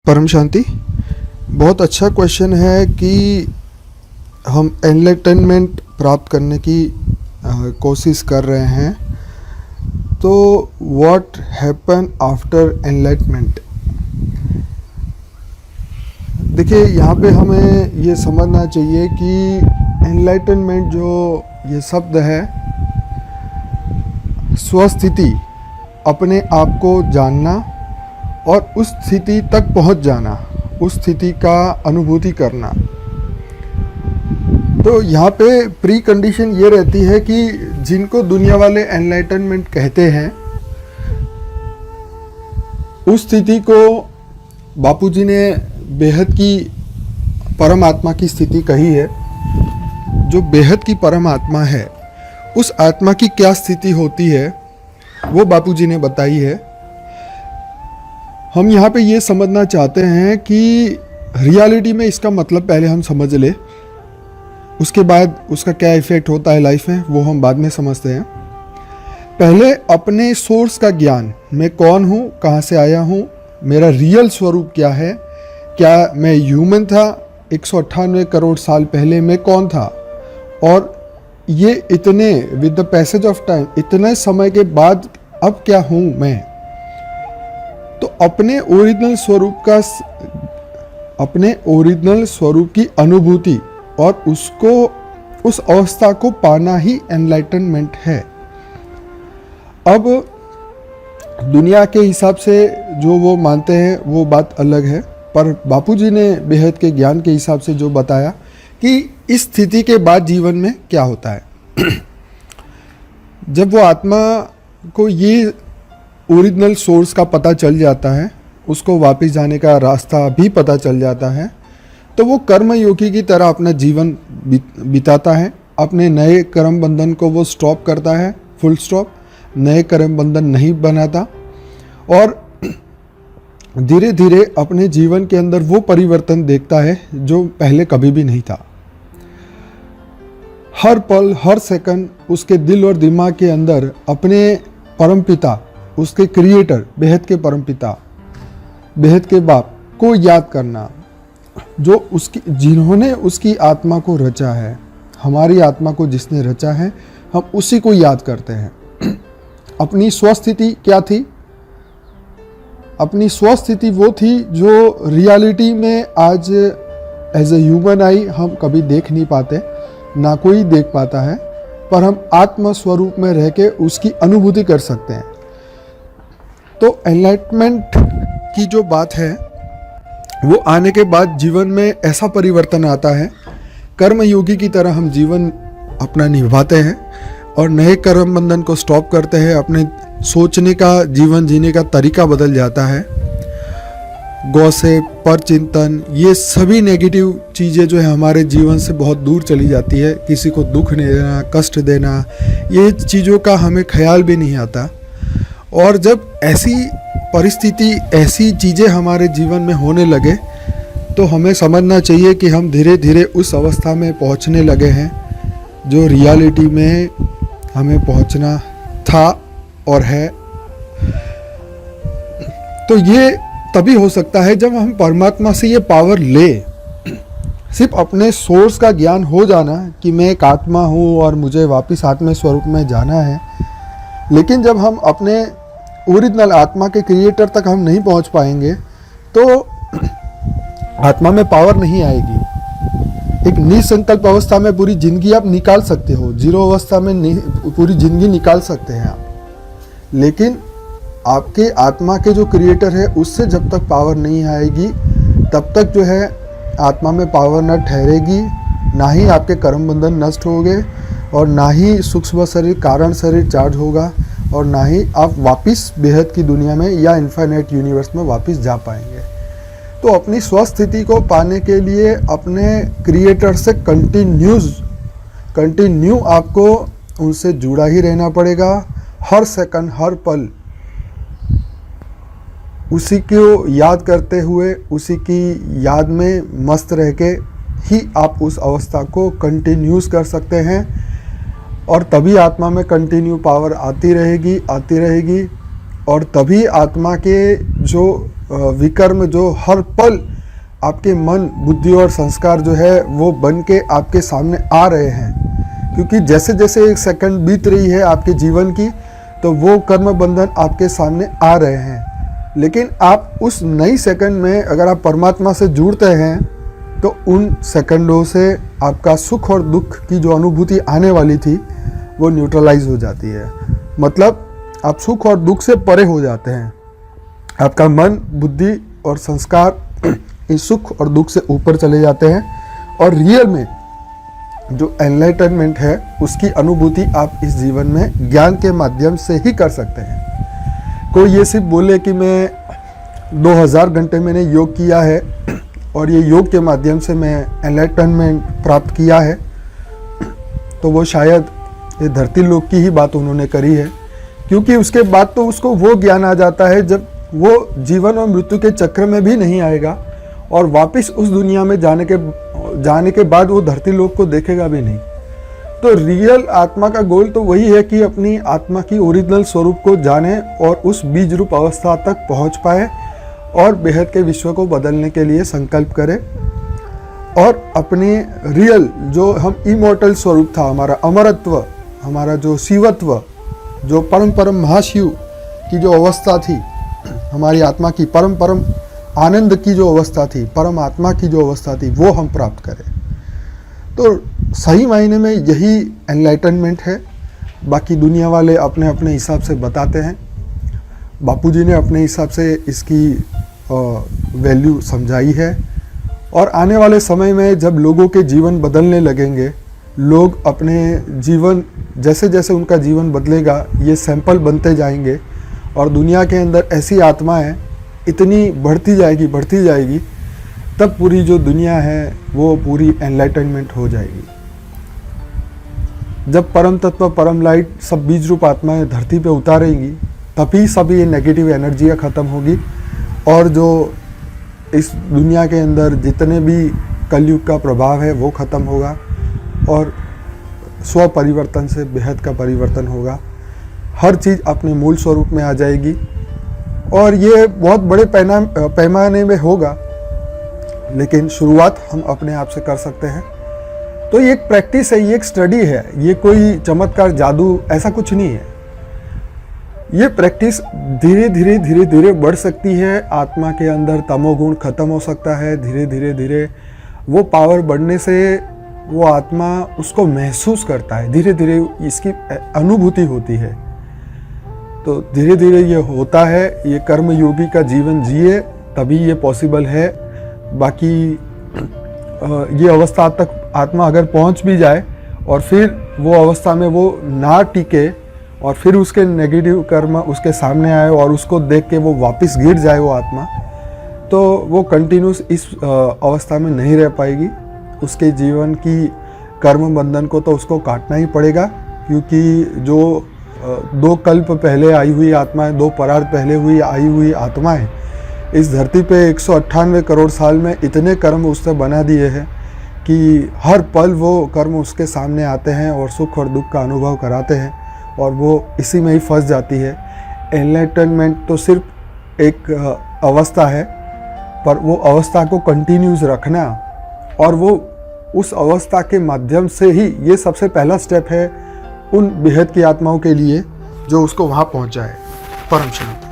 परम शांति। बहुत अच्छा क्वेश्चन है कि हम एनलाइटनमेंट प्राप्त करने की कोशिश कर रहे हैं, तो व्हाट हैपन आफ्टर एनलाइटमेंट। देखिए, यहाँ पे हमें ये समझना चाहिए कि एनलाइटनमेंट जो ये शब्द है, स्वस्थिति, अपने आप को जानना और उस स्थिति तक पहुंच जाना, उस स्थिति का अनुभूति करना। तो यहाँ पे प्री कंडीशन ये रहती है कि जिनको दुनिया वाले एनलाइटनमेंट कहते हैं, उस स्थिति को बापूजी ने बेहद की परमात्मा की स्थिति कही है। जो बेहद की परमात्मा है, उस आत्मा की क्या स्थिति होती है वो बापूजी ने बताई है। हम यहाँ पे ये समझना चाहते हैं कि रियलिटी में इसका मतलब पहले हम समझ ले, उसके बाद उसका क्या इफेक्ट होता है लाइफ में वो हम बाद में समझते हैं। पहले अपने सोर्स का ज्ञान, मैं कौन हूँ, कहाँ से आया हूँ, मेरा रियल स्वरूप क्या है, क्या मैं ह्यूमन था 198 करोड़ साल पहले, मैं कौन था, और ये इतने with the passage of time, इतने समय के बाद अब क्या हूँ मैं। तो अपने ओरिजिनल स्वरूप की अनुभूति और उसको, उस अवस्था को पाना ही एनलाइटनमेंट है। अब दुनिया के हिसाब से जो वो मानते हैं वो बात अलग है, पर बापूजी ने बेहद के ज्ञान के हिसाब से जो बताया कि इस स्थिति के बाद जीवन में क्या होता है। जब वो आत्मा को ये ओरिजिनल सोर्स का पता चल जाता है, उसको वापस जाने का रास्ता भी पता चल जाता है, तो वो कर्म योगी की तरह अपना जीवन बिताता है। अपने नए कर्म बंधन को वो स्टॉप करता है, फुल स्टॉप, नए कर्म बंधन नहीं बनाता, और धीरे धीरे अपने जीवन के अंदर वो परिवर्तन देखता है जो पहले कभी भी नहीं था। हर पल, हर सेकंड उसके दिल और दिमाग के अंदर अपने परमपिता, उसके क्रिएटर, बेहद के परमपिता, बेहद के बाप को याद करना, जो उसकी, जिन्होंने उसकी आत्मा को रचा है। हमारी आत्मा को जिसने रचा है, हम उसी को याद करते हैं। अपनी स्वस्थिति क्या थी? अपनी स्वस्थिति वो थी जो रियलिटी में आज एज ए ह्यूमन आई हम कभी देख नहीं पाते, ना कोई देख पाता है, पर हम आत्म स्वरूप में रह के उसकी अनुभूति कर सकते हैं। तो एनलाइटमेंट की जो बात है, वो आने के बाद जीवन में ऐसा परिवर्तन आता है, कर्म योगी की तरह हम जीवन अपना निभाते हैं और नए कर्म बंधन को स्टॉप करते हैं। अपने सोचने का, जीवन जीने का तरीका बदल जाता है। गॉसिप, परचिंतन, ये सभी नेगेटिव चीज़ें जो है हमारे जीवन से बहुत दूर चली जाती है। किसी को दुख नहीं देना, कष्ट देना, ये चीज़ों का हमें ख्याल भी नहीं आता। और जब ऐसी परिस्थिति, ऐसी चीज़ें हमारे जीवन में होने लगे, तो हमें समझना चाहिए कि हम धीरे धीरे उस अवस्था में पहुंचने लगे हैं जो रियलिटी में हमें पहुंचना था और है। तो ये तभी हो सकता है जब हम परमात्मा से ये पावर ले। सिर्फ अपने सोर्स का ज्ञान हो जाना कि मैं एक आत्मा हूँ और मुझे वापस आत्म स्वरूप में जाना है, लेकिन जब हम अपने ओरिजिनल आत्मा के क्रिएटर तक हम नहीं पहुंच पाएंगे, तो आत्मा में पावर नहीं आएगी। एक निसंकल्प अवस्था में पूरी जिंदगी आप निकाल सकते हो, जीरो अवस्था में पूरी जिंदगी निकाल सकते हैं आप, लेकिन आपके आत्मा के जो क्रिएटर है उससे जब तक पावर नहीं आएगी, तब तक जो है आत्मा में पावर न ठहरेगी, ना ही आपके कर्म बंधन नष्ट होंगे, और ना ही सूक्ष्म शरीर, कारण शरीर चार्ज होगा, और ना ही आप वापस बेहद की दुनिया में या इन्फिनिट यूनिवर्स में वापस जा पाएंगे। तो अपनी स्वस्थिति को पाने के लिए अपने क्रिएटर से कंटिन्यू आपको उनसे जुड़ा ही रहना पड़ेगा। हर सेकंड, हर पल उसी को याद करते हुए, उसी की याद में मस्त रह के ही आप उस अवस्था को कंटिन्यूस कर सकते हैं, और तभी आत्मा में कंटिन्यू पावर आती रहेगी, और तभी आत्मा के जो विकर्म जो हर पल आपके मन, बुद्धि और संस्कार जो है वो बन के आपके सामने आ रहे हैं। क्योंकि जैसे जैसे एक सेकंड बीत रही है आपके जीवन की, तो वो कर्म बंधन आपके सामने आ रहे हैं। लेकिन आप उस नई सेकंड में अगर आप परमात्मा से जुड़ते हैं, तो उन सेकंडों से आपका सुख और दुख की जो अनुभूति आने वाली थी वो न्यूट्रलाइज हो जाती है। मतलब आप सुख और दुख से परे हो जाते हैं। आपका मन, बुद्धि और संस्कार इस सुख और दुख से ऊपर चले जाते हैं, और रियल में जो एनलाइटनमेंट है उसकी अनुभूति आप इस जीवन में ज्ञान के माध्यम से ही कर सकते हैं। कोई ये सिर्फ बोले कि मैं 2000 घंटे मैंने योग किया है और ये योग के माध्यम से मैं एनलाइटनमेंट प्राप्त किया है, तो वो शायद ये धरती लोक की ही बात उन्होंने करी है। क्योंकि उसके बाद तो उसको वो ज्ञान आ जाता है जब वो जीवन और मृत्यु के चक्र में भी नहीं आएगा, और वापस उस दुनिया में जाने के बाद वो धरती लोक को देखेगा भी नहीं। तो रियल आत्मा का गोल तो वही है कि अपनी आत्मा की ओरिजिनल स्वरूप को जाने और उस बीज रूप अवस्था तक पहुंच पाए और बेहद के विश्व को बदलने के लिए संकल्प करे, और अपने रियल जो हम इमॉर्टल स्वरूप था, हमारा अमरत्व, हमारा जो शिवत्व, जो परम महाशिव की जो अवस्था थी, हमारी आत्मा की परम आनंद की जो अवस्था थी, परम आत्मा की जो अवस्था थी, वो हम प्राप्त करें। तो सही मायने में यही एनलाइटनमेंट है। बाकी दुनिया वाले अपने अपने हिसाब से बताते हैं। बापूजी ने अपने हिसाब से इसकी वैल्यू समझाई है, और आने वाले समय में जब लोगों के जीवन बदलने लगेंगे, लोग अपने जीवन जैसे जैसे उनका जीवन बदलेगा, ये सैंपल बनते जाएंगे, और दुनिया के अंदर ऐसी आत्माएं इतनी बढ़ती जाएगी, तब पूरी जो दुनिया है वो पूरी एनलाइटनमेंट हो जाएगी। जब परम तत्व, परम लाइट सब बीज रूप आत्माएं धरती पे उतारेंगी, तभी सभी ये नेगेटिव एनर्जियाँ ख़त्म होगी, और जो इस दुनिया के अंदर जितने भी कलयुग का प्रभाव है वो ख़त्म होगा, और स्व परिवर्तन से बेहद का परिवर्तन होगा। हर चीज़ अपने मूल स्वरूप में आ जाएगी, और ये बहुत बड़े पैमाने में होगा, लेकिन शुरुआत हम अपने आप से कर सकते हैं। तो ये एक प्रैक्टिस है, ये एक स्टडी है, ये कोई चमत्कार जादू ऐसा कुछ नहीं है। ये प्रैक्टिस धीरे धीरे बढ़ सकती है। आत्मा के अंदर तमोगुण खत्म हो सकता है, धीरे वो पावर बढ़ने से वो आत्मा उसको महसूस करता है, धीरे इसकी अनुभूति होती है। तो धीरे ये होता है। ये कर्म योगी का जीवन जिए तभी ये पॉसिबल है। बाकी ये अवस्था तक आत्मा अगर पहुंच भी जाए और फिर वो अवस्था में वो ना टिके और फिर उसके नेगेटिव कर्म उसके सामने आए और उसको देख के वो वापस गिर जाए वो आत्मा, तो वो कंटिन्यूस इस अवस्था में नहीं रह पाएगी। उसके जीवन की कर्म बंधन को तो उसको काटना ही पड़ेगा, क्योंकि जो 2 कल्प पहले आई हुई आत्माएं, 2 परार्ध पहले आई हुई आत्माएं इस धरती पे 198 करोड़ साल में इतने कर्म उसने बना दिए हैं कि हर पल वो कर्म उसके सामने आते हैं और सुख और दुख का अनुभव कराते हैं, और वो इसी में ही फंस जाती है। एनलाइटनमेंट तो सिर्फ एक अवस्था है, पर वो अवस्था को कंटिन्यूस रखना और वो उस अवस्था के माध्यम से ही, ये सबसे पहला स्टेप है उन बेहद की आत्माओं के लिए जो उसको वहाँ पहुँचाए। परम शांति।